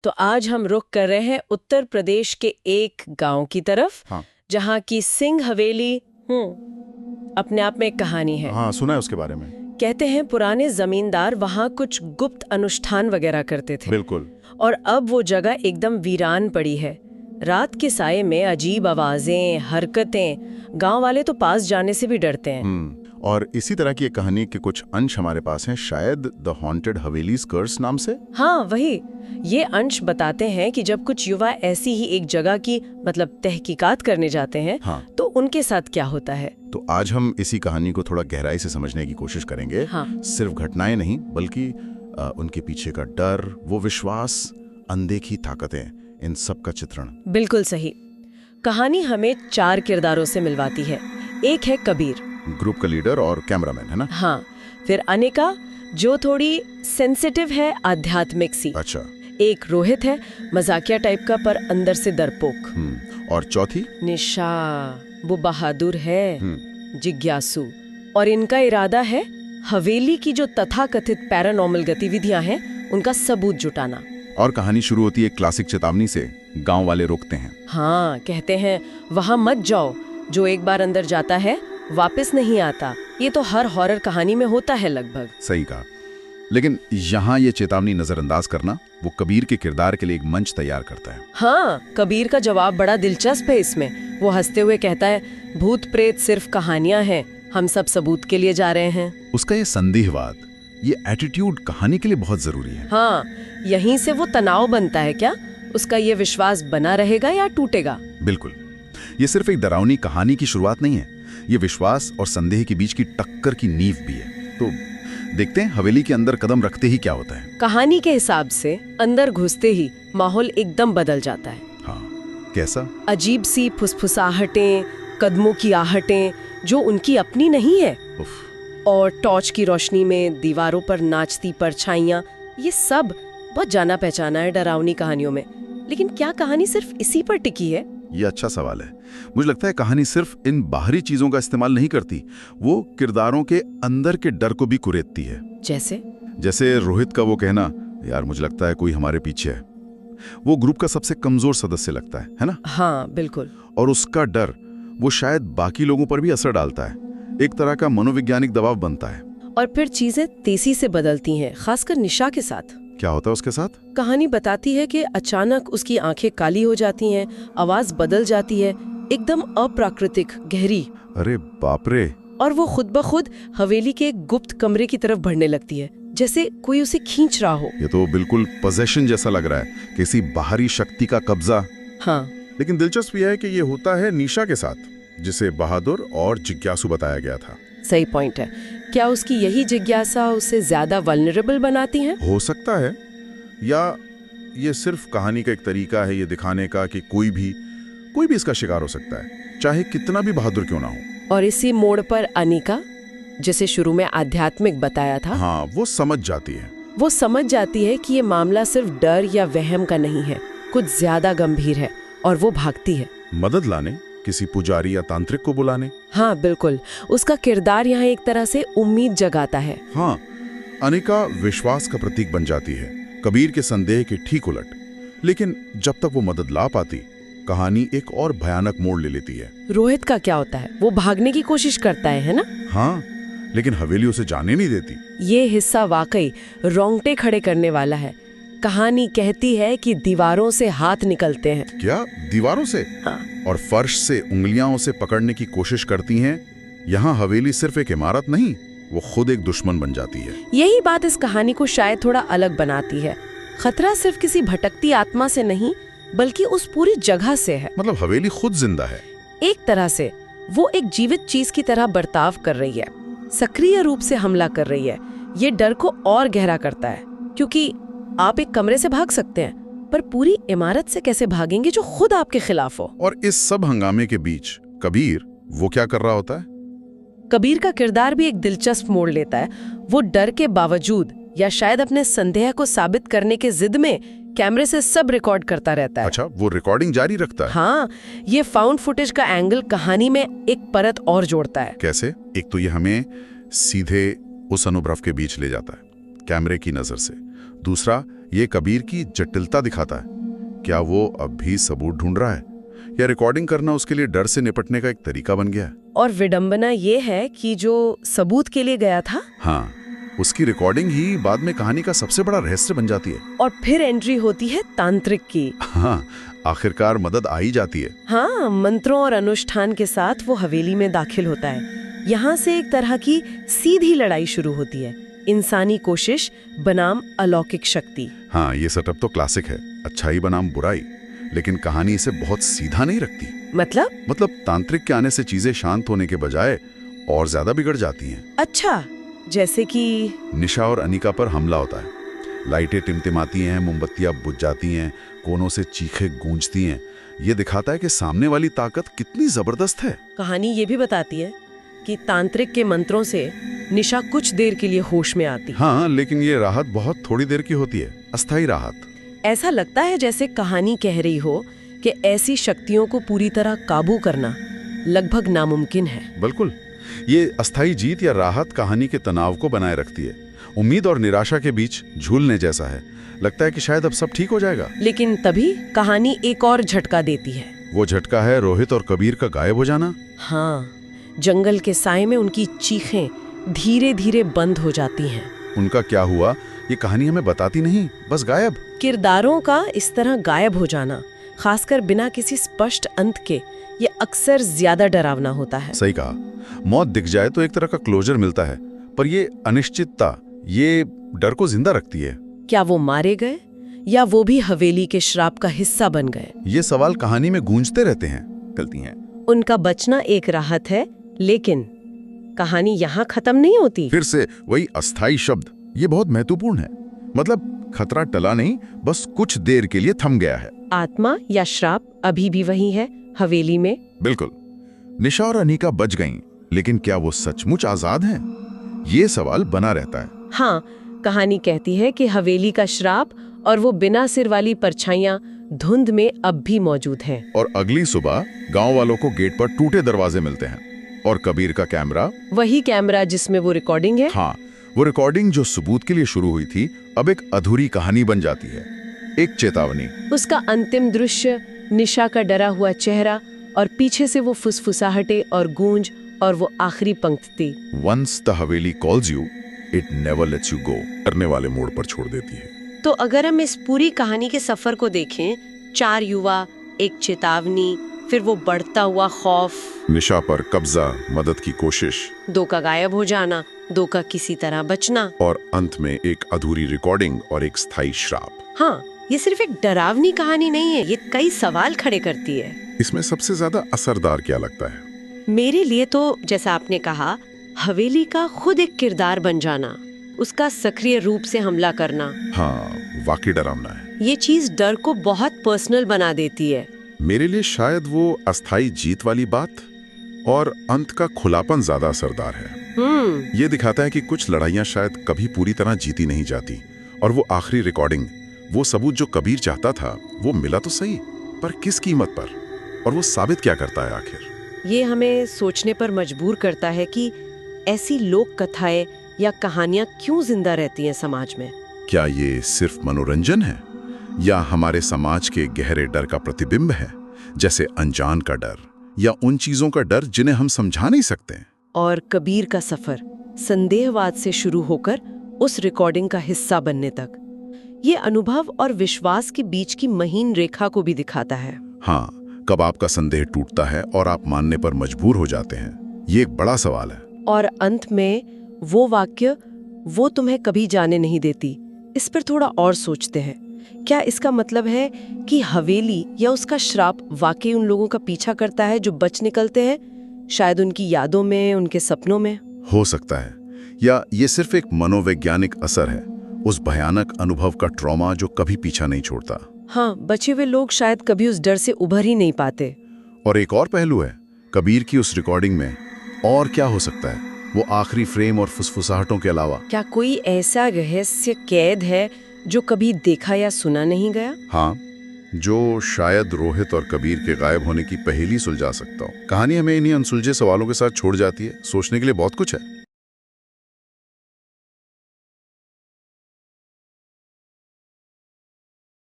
तो आज हम रुख कर रहे हैं उत्तर प्रदेश के एक गांव की तरफ। हाँ। जहां की सिंह हवेली अपने आप में एक कहानी है। हाँ, सुना है उसके बारे में। कहते हैं पुराने जमींदार वहां कुछ गुप्त अनुष्ठान वगैरह करते थे। बिल्कुल। और अब वो जगह एकदम वीरान पड़ी है। रात के साये में अजीब आवाजें, हरकतें, गांव वाले तो पास जाने से भी डरते हैं। और इसी तरह की एक कहानी के कुछ अंश हमारे पास हैं, शायद द हॉन्टेड हवेलीज कर्स नाम से। हाँ वही। ये अंश बताते हैं कि जब कुछ युवा ऐसी ही एक जगह की तहकीकात करने जाते हैं, हाँ। तो उनके साथ क्या होता है। तो आज हम इसी कहानी को थोड़ा गहराई से समझने की कोशिश करेंगे। हाँ। सिर्फ घटनाएं नहीं, बल्कि उनके पीछे का डर, वो विश्वास, अनदेखी ताकतें, इन सब का चित्रण। बिल्कुल सही। कहानी हमें 4 किरदारों से मिलवाती है। एक है कबीर, ग्रुप का लीडर और कैमरामैन, है ना। हाँ। फिर अनिका, जो थोड़ी सेंसिटिव है, आध्यात्मिक सी। अच्छा। एक रोहित है, मजाकिया टाइप का पर अंदर से डरपोक। और चौथी निशा, वो बहादुर है, जिज्ञासु। और इनका इरादा है हवेली की जो तथाकथित पैरानॉर्मल गतिविधियां हैं उनका सबूत जुटाना। और कहानी शुरू होती है क्लासिक चेतावनी से। गांव वाले रोकते हैं। हाँ, कहते हैं वहां मत जाओ, जो एक बार अंदर जाता है वापस नहीं आता। ये तो हर हॉरर कहानी में होता है लगभग। सही कहा। लेकिन यहाँ ये चेतावनी नजरअंदाज करना वो कबीर के किरदार के लिए एक मंच तैयार करता है। हाँ, कबीर का जवाब बड़ा दिलचस्प है इसमें। वो हंसते हुए कहता है, भूत प्रेत सिर्फ कहानियां हैं, हम सब सबूत के लिए जा रहे हैं। उसका ये संदेहवाद, ये एटीट्यूड कहानी के लिए बहुत जरूरी है। हाँ, यहीं से वो तनाव बनता है। क्या उसका ये विश्वास बना रहेगा या टूटेगा। बिल्कुल। ये सिर्फ एक डरावनी कहानी की शुरुआत नहीं है, ये विश्वास और संदेह के बीच की टक्कर की नींव भी है। तो देखते हैं हवेली के अंदर कदम रखते ही क्या होता है। कहानी के हिसाब से अंदर घुसते ही माहौल एकदम बदल जाता है। हाँ, कैसा। अजीब सी फुसफुसाहटें, कदमों की आहटें जो उनकी अपनी नहीं है। और टॉर्च की रोशनी में दीवारों पर नाचती परछाइयां, ये सब बहुत जाना पहचाना है डरावनी कहानियों में। लेकिन क्या कहानी सिर्फ इसी पर टिकी है। ये अच्छा सवाल है। मुझे लगता है कहानी सिर्फ इन बाहरी चीजों का इस्तेमाल नहीं करती, वो किरदारों के अंदर के डर को भी कुरेदती है। जैसे रोहित का वो कहना, यार मुझे लगता है कोई हमारे पीछे है। वो ग्रुप का सबसे कमजोर सदस्य लगता है ना। हाँ बिल्कुल। और उसका डर वो शायद बाकी लोगों पर भी असर डालता है, एक तरह का मनोवैज्ञानिक दबाव बनता है। और फिर चीजें तेजी से बदलती हैं, खासकर निशा के साथ। क्या होता है उसके साथ। कहानी कहानी बताती है कि अचानक उसकी आंखें काली हो जाती हैं, आवाज बदल जाती है, एकदम अप्राकृतिक, गहरी। अरे बाप रे। और वो खुद ब खुद हवेली के एक गुप्त कमरे की तरफ बढ़ने लगती है, जैसे कोई उसे खींच रहा हो। ये तो बिल्कुल पोजेशन जैसा लग रहा है, किसी बाहरी शक्ति का कब्जा। हाँ। लेकिन दिलचस्प यह है कि ये होता है निशा के साथ, जिसे बहादुर और जिज्ञासु बताया गया था। सही पॉइंट है। क्या उसकी यही जिज्ञासा उसे ज्यादा वल्नरेबल बनाती है। हो सकता है, या ये सिर्फ कहानी का एक तरीका है ये दिखाने का कि कोई भी इसका शिकार हो सकता है, चाहे कितना भी बहादुर क्यों ना हो। और इसी मोड़ पर अनिका, जिसे शुरू में आध्यात्मिक बताया था, हाँ, वो समझ जाती है कि ये मामला सिर्फ डर या वहम का नहीं है, कुछ ज्यादा गंभीर है। और वो भागती है मदद लाने, किसी पुजारी या तांत्रिक को बुलाने। हाँ बिल्कुल। उसका किरदार यहाँ एक तरह से उम्मीद जगाता है। हाँ, अनिका विश्वास का प्रतीक बन जाती है, कबीर के संदेह के ठीक उलट। लेकिन जब तक वो मदद ला पाती, कहानी एक और भयानक मोड़ ले लेती है। रोहित का क्या होता है। वो भागने की कोशिश करता है ना। हाँ, लेकिन हवेली उसे जाने नहीं देती। ये हिस्सा वाकई रोंगटे खड़े करने वाला है। कहानी कहती है कि दीवारों से हाथ निकलते हैं। क्या दीवारों से। हाँ। और फर्श से उंगलियां उसे पकड़ने की कोशिश करती हैं। यहाँ हवेली सिर्फ एक इमारत नहीं, वो खुद एक दुश्मन बन जाती है। यही बात इस कहानी को शायद थोड़ा अलग बनाती है। खतरा सिर्फ किसी भटकती आत्मा से नहीं, बल्कि उस पूरी जगह से है। मतलब हवेली खुद जिंदा है। एक तरह से वो एक जीवित चीज की तरह बर्ताव कर रही है, सक्रिय रूप से हमला कर रही है। ये डर को और गहरा करता है, क्योंकि आप एक कमरे से भाग सकते हैं, पर पूरी इमारत से कैसे भागेंगे जो खुद आपके खिलाफ हो। और इस सब हंगामे के बीच कबीर वो क्या कर रहा होता है। कबीर का किरदार भी एक दिलचस्प मोड़ लेता है। वो डर के बावजूद, या शायद अपने संदेह को साबित करने के जिद में, कैमरे से सब रिकॉर्ड करता रहता है। अच्छा, वो रिकॉर्डिंग जारी रखता है। हाँ, ये फाउंड फुटेज का एंगल कहानी में एक परत और जोड़ता है। कैसे। एक तो ये हमें सीधे उस अनुभव के बीच ले जाता है, कैमरे की नजर से। दूसरा, ये कबीर की जटिलता दिखाता है। क्या वो अब भी सबूत ढूंढ रहा है या रिकॉर्डिंग करना उसके लिए डर से निपटने का एक तरीका बन गया है? और विडंबना ये है कि जो सबूत के लिए गया था, हाँ, उसकी रिकॉर्डिंग ही बाद में कहानी का सबसे बड़ा रहस्य बन जाती है। और फिर एंट्री होती है तांत्रिक की। हाँ, आखिरकार मदद आ ही जाती है। हाँ, मंत्रों और अनुष्ठान के साथ वो हवेली में दाखिल होता है। यहाँ से एक तरह की सीधी लड़ाई शुरू होती है, इंसानी कोशिश बनाम अलौकिक शक्ति। हाँ, ये सेटअप तो क्लासिक है, अच्छाई बनाम बुराई। लेकिन कहानी इसे बहुत सीधा नहीं रखती। मतलब तांत्रिक के आने से चीजें शांत होने के बजाय और ज्यादा बिगड़ जाती हैं। अच्छा, जैसे कि निशा और अनिका पर हमला होता है। लाइटें टिमटिमाती हैं, मोमबत्तियां बुझ जाती हैं, कोनों से चीखें गूंजती हैं। ये दिखाता है कि सामने वाली ताकत कितनी जबरदस्त है। कहानी ये भी बताती है कि तांत्रिक के मंत्रों से निशा कुछ देर के लिए होश में आती। हाँ, लेकिन ये राहत बहुत थोड़ी देर की होती है, अस्थायी राहत। ऐसा लगता है जैसे कहानी कह रही हो कि ऐसी शक्तियों को पूरी तरह काबू करना लगभग नामुमकिन है। बिल्कुल, ये अस्थायी जीत या राहत कहानी के तनाव को बनाए रखती है। उम्मीद और निराशा के बीच झूलने जैसा है। लगता है कि शायद अब सब ठीक हो जाएगा। लेकिन तभी कहानी एक और झटका देती है। वो झटका है रोहित और कबीर का गायब हो जाना। हाँ, जंगल के साए में उनकी चीखें धीरे धीरे बंद हो जाती हैं। उनका क्या हुआ ये कहानी हमें बताती नहीं, बस गायब। किरदारों का इस तरह गायब हो जाना, खासकर बिना किसी स्पष्ट अंत के, ये अक्सर ज्यादा डरावना होता है। सही कहा, मौत दिख जाए तो एक तरह का क्लोजर मिलता है, पर ये अनिश्चितता, ये डर को जिंदा रखती है। क्या वो मारे गए या वो भी हवेली के श्राप का हिस्सा बन गए? ये सवाल कहानी में गूंजते रहते हैं। गलती है। उनका बचना एक राहत है, लेकिन कहानी यहाँ खत्म नहीं होती। फिर से वही अस्थाई शब्द, ये बहुत महत्वपूर्ण है। मतलब खतरा टला नहीं, बस कुछ देर के लिए थम गया है। आत्मा या श्राप अभी भी वही है हवेली में। बिल्कुल। निशा और अनिका बच गईं, लेकिन क्या वो सचमुच आजाद हैं? ये सवाल बना रहता है। हाँ, कहानी कहती है कि हवेली का श्राप और वो बिना सिर वाली परछाइयां धुंध में अब भी मौजूद हैं। और अगली सुबह गांव वालों को गेट पर टूटे दरवाजे मिलते हैं और कबीर का कैमरा, वही कैमरा जिसमें वो रिकॉर्डिंग है। हाँ, वो रिकॉर्डिंग जो सबूत के लिए शुरू हुई थी, अब एक अधूरी कहानी बन जाती है, एक चेतावनी। उसका अंतिम दृश्य, निशा का डरा हुआ चेहरा और पीछे से वो फुसफुसाहटे और गूंज और वो आखिरी पंक्ति, Once the Haveli calls you, it never lets you go, करने वाले मोड़ पर छोड़ देती है। तो अगर हम इस पूरी कहानी के सफर को देखें, 4 युवा, एक चेतावनी, फिर वो बढ़ता हुआ खौफ, निशा पर कब्जा, मदद की कोशिश, 2 का गायब हो जाना, 2 का किसी तरह बचना, और अंत में एक अधूरी रिकॉर्डिंग और एक स्थायी श्राप। हाँ, ये सिर्फ एक डरावनी कहानी नहीं है, ये कई सवाल खड़े करती है। इसमें सबसे ज्यादा असरदार क्या लगता है? मेरे लिए तो, जैसा आपने कहा, हवेली का खुद एक किरदार बन जाना, उसका सक्रिय रूप से हमला करना। हाँ, वाकई डरावना है। ये चीज डर को बहुत पर्सनल बना देती है। मेरे लिए शायद वो अस्थाई जीत वाली बात और अंत का खुलापन ज्यादा असरदार है। ये दिखाता है कि कुछ लड़ाइयां शायद कभी पूरी तरह जीती नहीं जाती, और वो आखिरी रिकॉर्डिंग, वो सबूत जो कबीर चाहता था, वो मिला तो सही, पर किस कीमत पर? और वो साबित क्या करता है आखिर? ये हमें सोचने पर मजबूर करता है कि ऐसी लोक कथाएं या कहानियां क्यों जिंदा रहती हैं समाज में। क्या ये सिर्फ मनोरंजन है या हमारे समाज के गहरे डर का प्रतिबिंब है, जैसे अनजान का डर या उन चीजों का डर जिन्हें हम समझा नहीं सकते? और कबीर का सफर संदेहवाद से शुरू होकर उस रिकॉर्डिंग का हिस्सा बनने तक, ये अनुभव और विश्वास के बीच की महीन रेखा को भी दिखाता है। हाँ, कब आपका संदेह टूटता है और आप मानने पर मजबूर हो जाते हैं, ये एक बड़ा सवाल है। और अंत में वो वाक्य, वो तुम्हें कभी जाने नहीं देती, इस पर थोड़ा और सोचते हैं। क्या इसका मतलब है कि हवेली या उसका श्राप वाकई उन लोगों का पीछा करता है जो बच निकलते हैं, शायद उनकी यादों में, उनके सपनों में? हो सकता है, या ये सिर्फ एक मनोवैज्ञानिक असर है, उस भयानक अनुभव का ट्रॉमा जो कभी पीछा नहीं छोड़ता। हाँ, बचे हुए लोग शायद कभी उस डर से उभर ही नहीं पाते। और एक और पहलू है कबीर की उस रिकॉर्डिंग में, और क्या हो सकता है वो आखिरी फ्रेम और फुसफुसाहटों के अलावा? क्या कोई ऐसा रहस्य कैद है जो कभी देखा या सुना नहीं गया? हाँ, जो शायद रोहित और कबीर के गायब होने की पहेली सुलझा सकता हो। कहानी हमें इन्हीं अनसुलझे सवालों के साथ छोड़ जाती है। सोचने के लिए बहुत कुछ है।